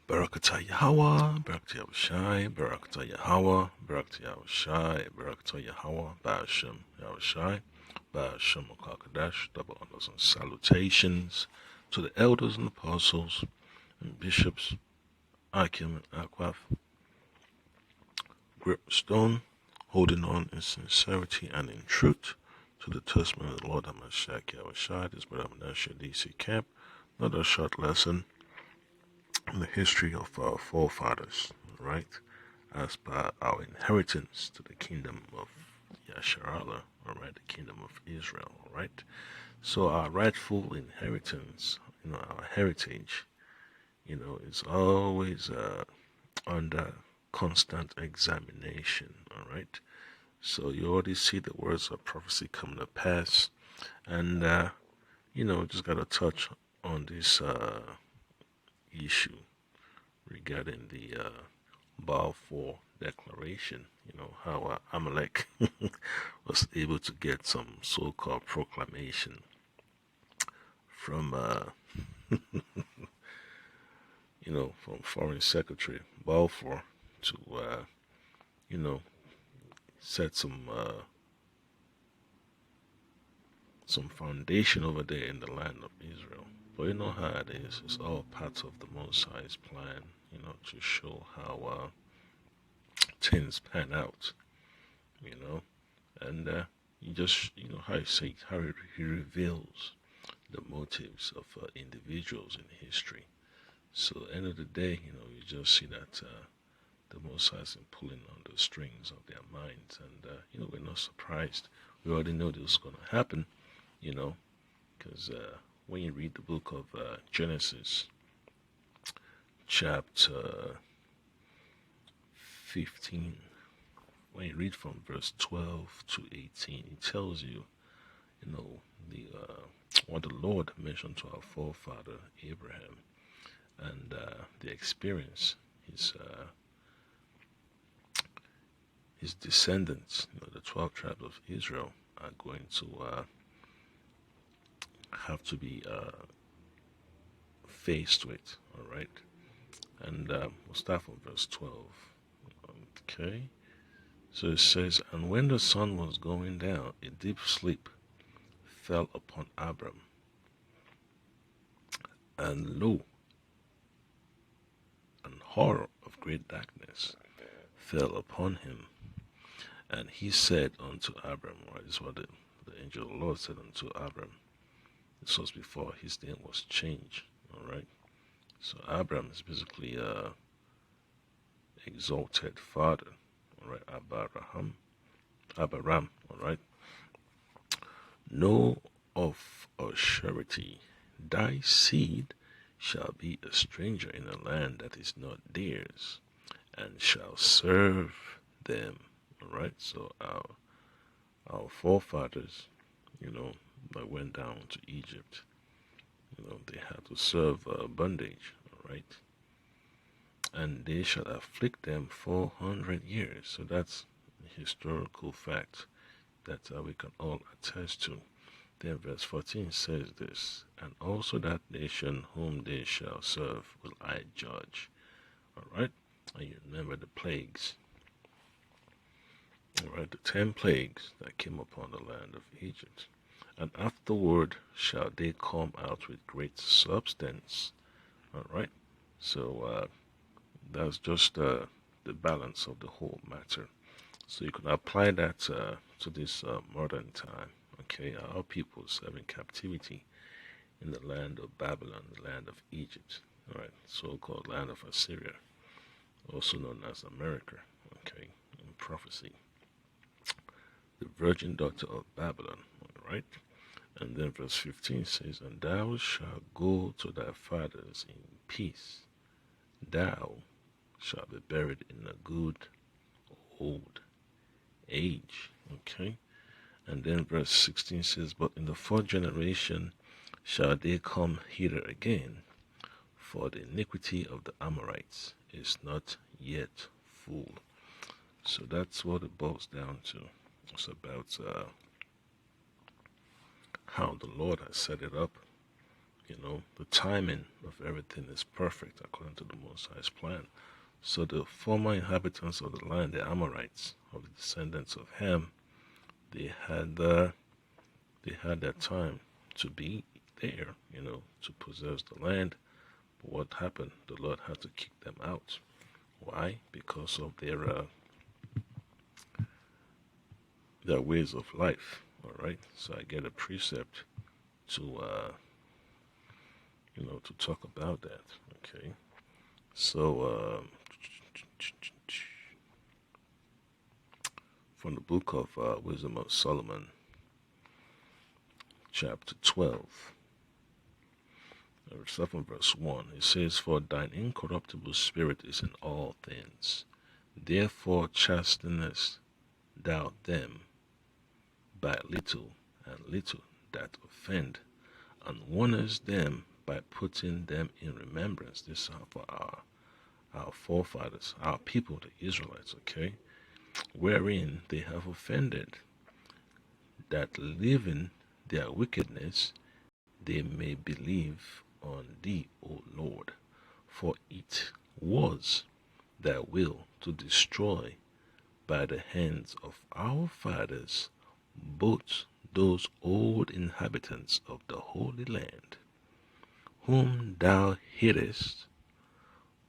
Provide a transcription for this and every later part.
Barakatah Yahweh, Barakatah Yahushai, Barakatah Yahweh, Barakatah Yahushai, Barakatah Yahweh, Ba'ashem Yahushai, Ba'ashem Okakadash, double honors and salutations to the elders and apostles and bishops, Akim and Akwaf, grip stone, holding on in sincerity and in truth to the testament of the Lord HaMashiach Yahushai. This is Brother Menashe DC Camp, another short lesson in the history of our forefathers, right? As per our inheritance to the kingdom of Yasharallah, all right, the kingdom of Israel, all right? So our rightful inheritance, our heritage, is always under constant examination, all right? So you already see the words of prophecy coming to pass, and just got to touch on this issue regarding the Balfour Declaration. How Amalek was able to get some so-called proclamation from, from Foreign Secretary Balfour to, set some foundation over there in the land of Israel. But you know how it is. It's all part of the Most High's plan, to show how things pan out, and you just, how you say, how he reveals the motives of individuals in history. So at the end of the day, you just see that the Most High is pulling on the strings of their minds, and we're not surprised. We already know this is going to happen, because when you read the book of Genesis, chapter 15, when you read from verse 12 to 18, it tells you, the what the Lord mentioned to our forefather Abraham, and the experience his descendants, the 12 tribes of Israel, are going to have to be faced with. All right, and we'll start from verse 12. Okay. So it says, and when the sun was going down, a deep sleep fell upon Abram. And lo, an horror of great darkness fell upon him. And he said unto Abram, right, this is what the angel of the Lord said unto Abram. This was before his name was changed, all right? So Abram is basically exalted father, all right, Abraham, all right? Know of a surety, thy seed shall be a stranger in a land that is not theirs, and shall serve them. All right, so our forefathers, that went down to Egypt, they had to serve bondage. All right, and they shall afflict them 400 years. So that's a historical fact that we can all attest to. Then verse 14 says this, and also that nation whom they shall serve will I judge. Alright, and you remember the plagues. Alright, the 10 plagues that came upon the land of Egypt. And afterward shall they come out with great substance. Alright, so that's just the balance of the whole matter. So you can apply that to this modern time. Okay, our people serve in captivity in the land of Babylon, the land of Egypt, all right, so-called land of Assyria, also known as America, okay, in prophecy. The virgin daughter of Babylon, all right? And then verse 15 says, and thou shalt go to thy fathers in peace. Thou shalt be buried in a good old age, okay? And then verse 16 says, but in the fourth generation shall they come hither again, for the iniquity of the Amorites is not yet full. So that's what it boils down to. It's about how the Lord has set it up, The timing of everything is perfect according to the Most High's plan. So the former inhabitants of the land, the Amorites, of the descendants of Ham, they had their time to be there, to possess the land. But what happened? The Lord had to kick them out. Why? Because of their ways of life. All right. So I get a precept to to talk about that. Okay. So from the book of Wisdom of Solomon, chapter 12, start from verse 1. It says, "For thine incorruptible spirit is in all things, therefore chastenest thou them by little and little that offend, and warnest them by putting them in remembrance." This is for our forefathers, our people, the Israelites, okay? Wherein they have offended, that leaving their wickedness, they may believe on thee, O Lord. For it was thy will to destroy by the hands of our fathers both those old inhabitants of the Holy Land, whom thou hatest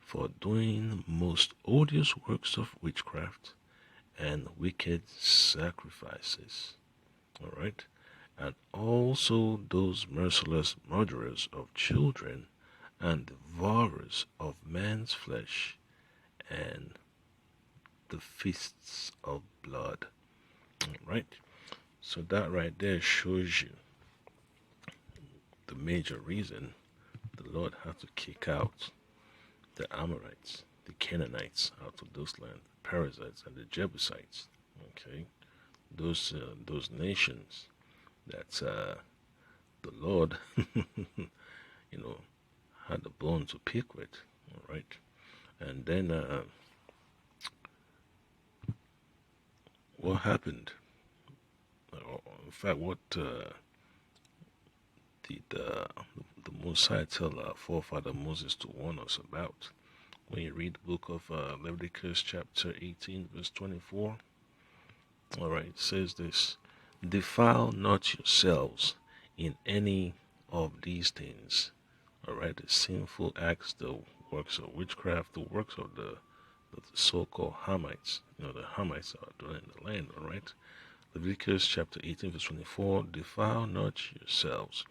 for doing most odious works of witchcraft and wicked sacrifices. All right? And also those merciless murderers of children and devourers of man's flesh and the feasts of blood. All right? So that right there shows you the major reason the Lord had to kick out the Amorites, the Canaanites out of those lands, the Perizzites and the Jebusites. Okay? Those nations that the Lord, had a bone to pick with. All right? And then what happened? In fact, what did the Messiah tell our forefather Moses to warn us about? When you read the book of Leviticus chapter 18, verse 24, all right, it says this: "Defile not yourselves in any of these things." All right, the sinful acts, the works of witchcraft, the works of the so-called Hamites, the Hamites are doing in the land. All right, Leviticus chapter 18, verse 24, "Defile not yourselves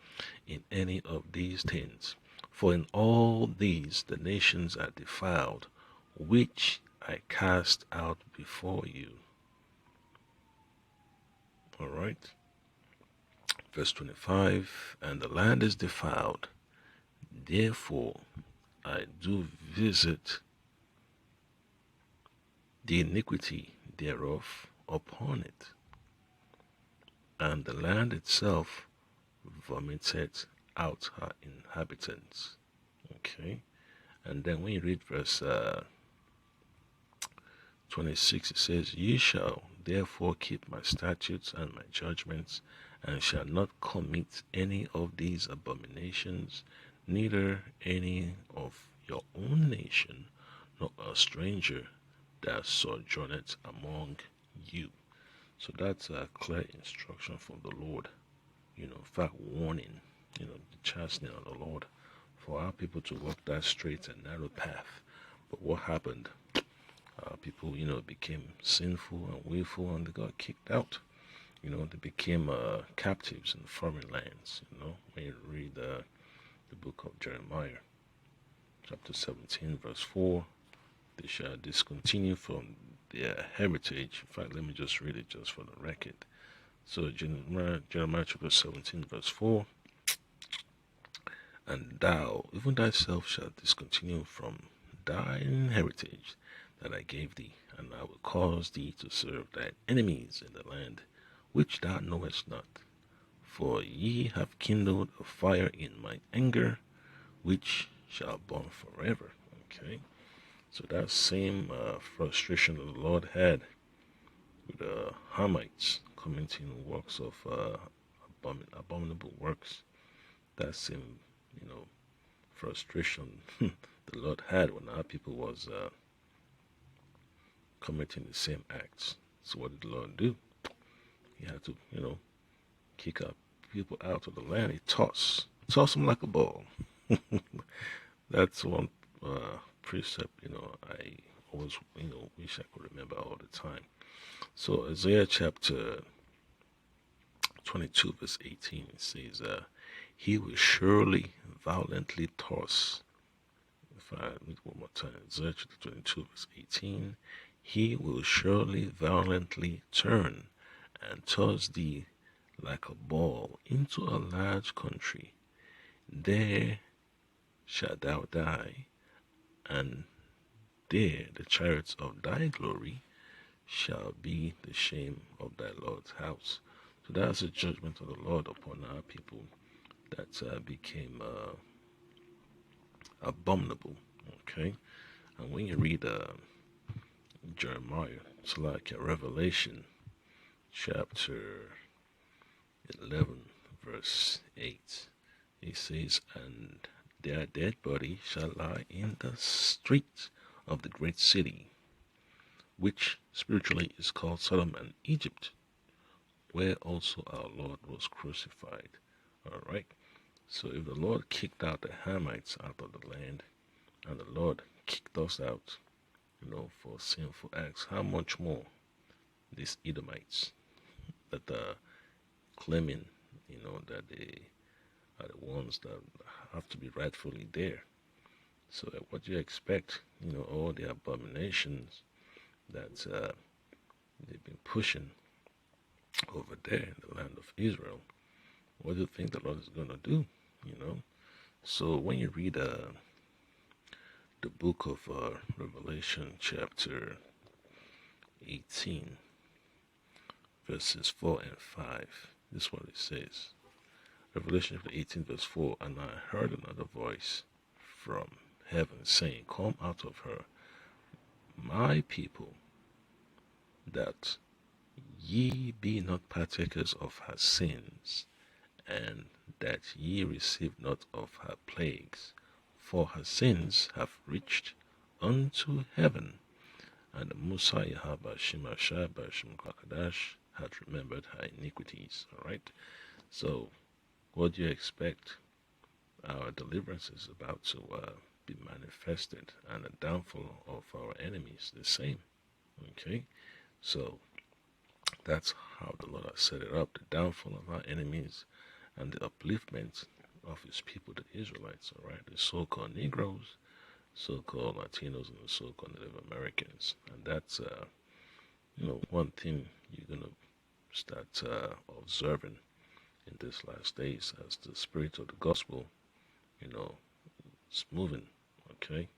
in any of these things, for in all these the nations are defiled, which I cast out before you." All right. Verse 25, "And the land is defiled, therefore I do visit the iniquity thereof upon it, and the land itself vomited out her inhabitants." Okay. And then when you read verse 26, it says, "Ye shall therefore keep my statutes and my judgments, and shall not commit any of these abominations, neither any of your own nation, nor a stranger that sojourneth among you." So that's a clear instruction from the Lord. In fact, warning, the chastening of the Lord for our people to walk that straight and narrow path. But what happened? People, became sinful and willful, and they got kicked out. They became captives in foreign lands. When you read the book of Jeremiah, chapter 17, verse 4, "They shall discontinue from their heritage." In fact, let me just read it just for the record. So Jeremiah chapter 17, verse 4, "And thou, even thyself, shalt discontinue from thine heritage that I gave thee, and I will cause thee to serve thine enemies in the land which thou knowest not. For ye have kindled a fire in mine anger, which shall burn forever." Okay, so that same frustration that the Lord had with the Hamites committing works of abominable works, that same you know, frustration the Lord had when our people was committing the same acts. So what did the Lord do? He had to, kick our people out of the land. He toss them like a ball. That's one precept, I always, wish I could remember all the time. So Isaiah chapter 22 verse 18, it says, he will surely violently toss. If I read one more time, Isaiah chapter 22 verse 18, he will surely violently turn and toss thee like a ball into a large country. There shalt thou die, and there the chariots of thy glory shall be the shame of thy Lord's house. So that's a judgment of the Lord upon our people that became abominable. Okay, and when you read Jeremiah, it's like a Revelation chapter 11 verse 8. He says, and their dead body shall lie in the streets of the great city, which spiritually is called Sodom and Egypt, where also our Lord was crucified. All right. So if the Lord kicked out the Hamites out of the land, and the Lord kicked us out, for sinful acts, how much more these Edomites that are claiming, that they are the ones that have to be rightfully there. So what do you expect? All the abominations that they've been pushing over there in the land of Israel. What do you think the Lord is going to do? So when you read the book of Revelation chapter 18 verses 4 and 5, this is what it says. Revelation 18 verse 4, and I heard another voice from heaven saying, come out of her, my people, that ye be not partakers of her sins, and that ye receive not of her plagues, for her sins have reached unto heaven, and the Musa Yahaba Shimasha Bashim Kakadash had remembered her iniquities. Alright? So what do you expect? Our deliverance is about to be manifested, and the downfall of our enemies the same. Okay? So that's how the Lord has set it up, the downfall of our enemies and the upliftment of his people, the Israelites, all right, the so-called Negroes, so-called Latinos, and the so-called Native Americans. And that's, one thing you're going to start observing in these last days as the spirit of the gospel, it's moving, okay?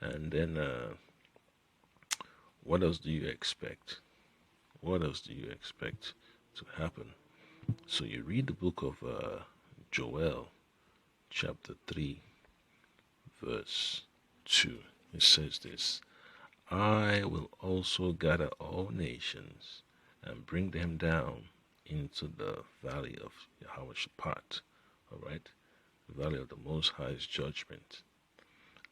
And then what else do you expect? What else do you expect to happen? So you read the book of Joel, chapter 3, verse 2. It says this, I will also gather all nations and bring them down into the valley of Jehoshaphat, all right, the valley of the Most High's judgment,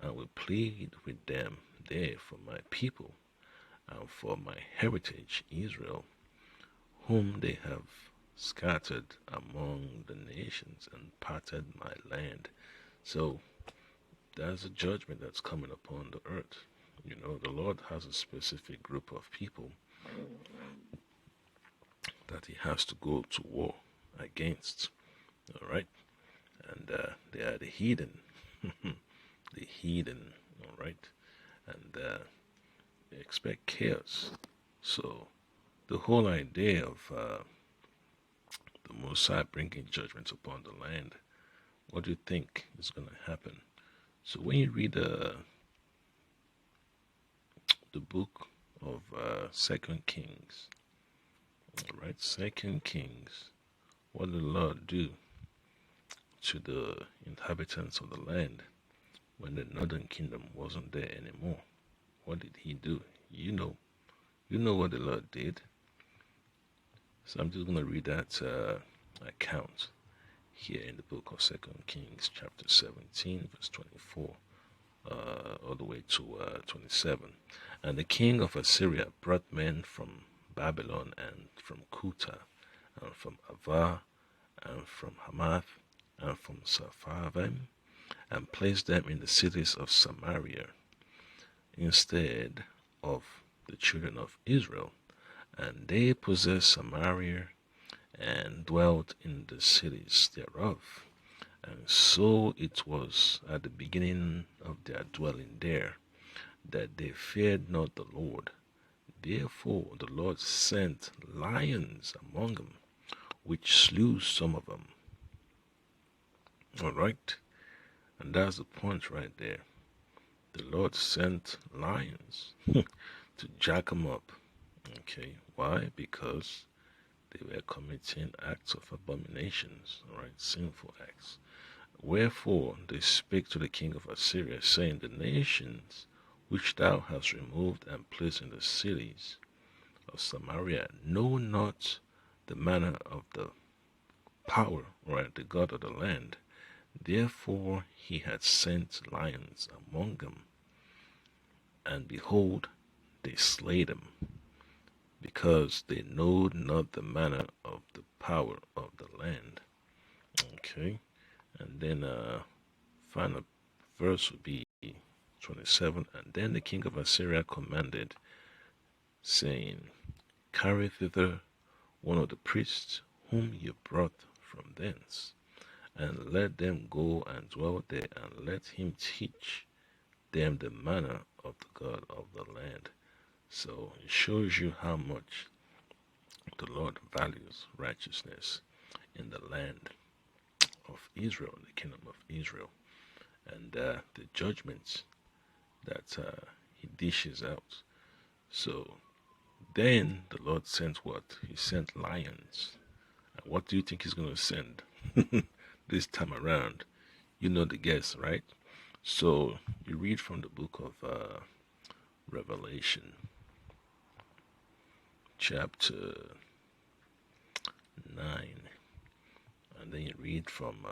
and will plead with them there for my people and for my heritage Israel, whom they have scattered among the nations and parted my land. So there's a judgment that's coming upon the earth. The Lord has a specific group of people that he has to go to war against. All right? And they are the heathen. The heathen. All right? And they expect chaos. So the whole idea of the Messiah bringing judgments upon the land, what do you think is going to happen? So when you read the book of Second Kings, all right, Second Kings, what did the Lord do to the inhabitants of the land when the northern kingdom wasn't there anymore? What did he do? You know what the Lord did. So I'm just going to read that account. here in the book of Second Kings, chapter 17, verse 24, all the way to 27. And the king of Assyria brought men from Babylon and from Kuta and from Ava and from Hamath and from Sepharvaim, and placed them in the cities of Samaria instead of the children of Israel. And they possessed Samaria and dwelt in the cities thereof. And so it was at the beginning of their dwelling there, that they feared not the Lord. Therefore the Lord sent lions among them, which slew some of them. All right? And that's the point right there. The Lord sent lions to jack them up. Okay, why? Because they were committing acts of abominations, all right, sinful acts. Wherefore they spake to the king of Assyria, saying, the nations which thou hast removed and placed in the cities of Samaria know not the manner of the power, right, the God of the land. Therefore he had sent lions among them, and behold, they slay them, because they know not the manner of the power of the land. Okay, and then final verse would be 27. And then the king of Assyria commanded, saying, carry thither one of the priests whom you brought from thence, and let them go and dwell there, and let him teach them the manner of the God of the land. So it shows you how much the Lord values righteousness in the land of Israel, in the kingdom of Israel, and the judgments that he dishes out. So then the Lord sent what? He sent lions. And what do you think he's going to send this time around? You know the guess, right? So you read from the book of Revelation, chapter 9, and then you read from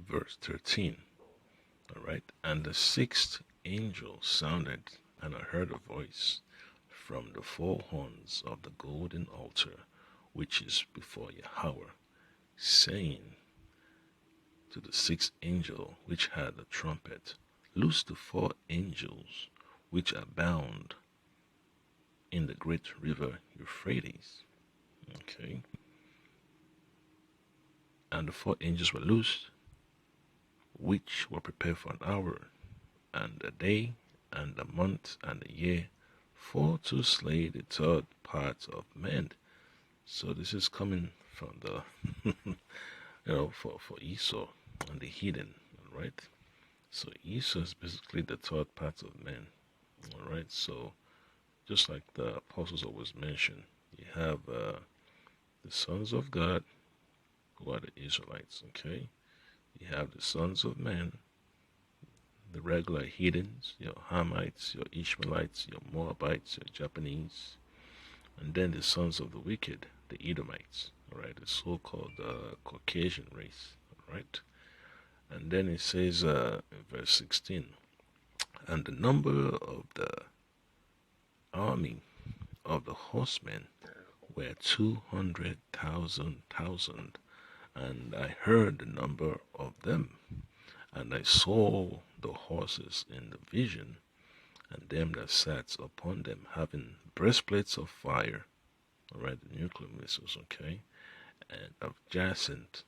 verse 13. All right. And the sixth angel sounded, and I heard a voice from the four horns of the golden altar, which is before Yahweh, saying to the sixth angel which had the trumpet, loose the four angels which are bound in the great river Euphrates. Okay. And the four angels were loosed, which were prepared for an hour, and a day, and a month, and a year, for to slay the third part of men. So this is coming from the, for Esau and the heathen, right? So Esau is basically the third part of men, all right? So just like the apostles always mention, you have the sons of God, who are the Israelites, okay? You have the sons of men, the regular heathens, your Hamites, your Ishmaelites, your Moabites, your Japanese, and then the sons of the wicked, the Edomites, all right, the so-called Caucasian race, all right. And then it says in verse 16, and the number of the army of the horsemen were 200,000, and I heard the number of them, and I saw the horses in the vision, and them that sat upon them having breastplates of fire, all right, the nuclear missiles, okay, and of jacinth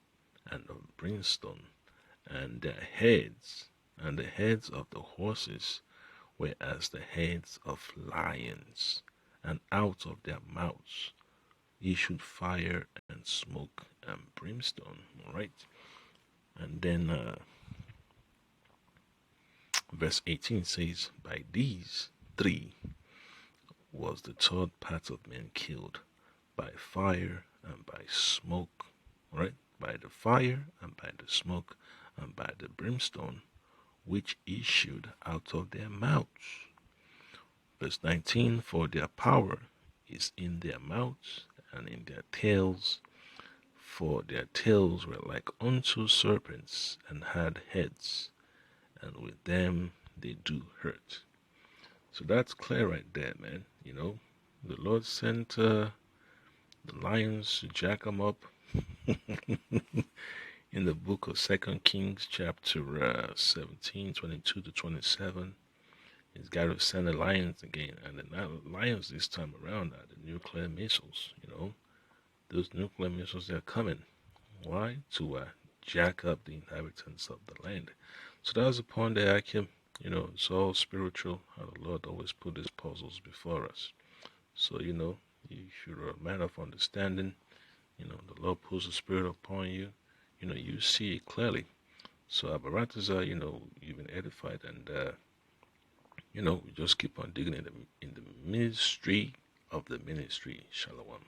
and of brimstone, and their heads, and the heads of the horses were as the heads of lions, and out of their mouths issued fire and smoke and brimstone, all right. And then verse 18 says, by these three was the third part of men killed, by fire and by smoke, right? By the fire and by the smoke and by the brimstone which issued out of their mouths. Verse 19, for their power is in their mouths, and in their tails, for their tails were like unto serpents, and had heads, and with them they do hurt. So that's clear right there, man. The Lord sent the lions to jack them up. In the book of 2 Kings, chapter 17, 22 to 27, he's got to send the lions again. And the lions this time around are the nuclear missiles, Those nuclear missiles, they're coming. Why? To jack up the inhabitants of the land. So that's the point there, Akim. It's all spiritual, how the Lord always put his puzzles before us. So, if you're a man of understanding, the Lord puts the Spirit upon you, you see it clearly. So, Abaratazar, you've been edified, and, we just keep on digging in the ministry of the ministry. Shalom.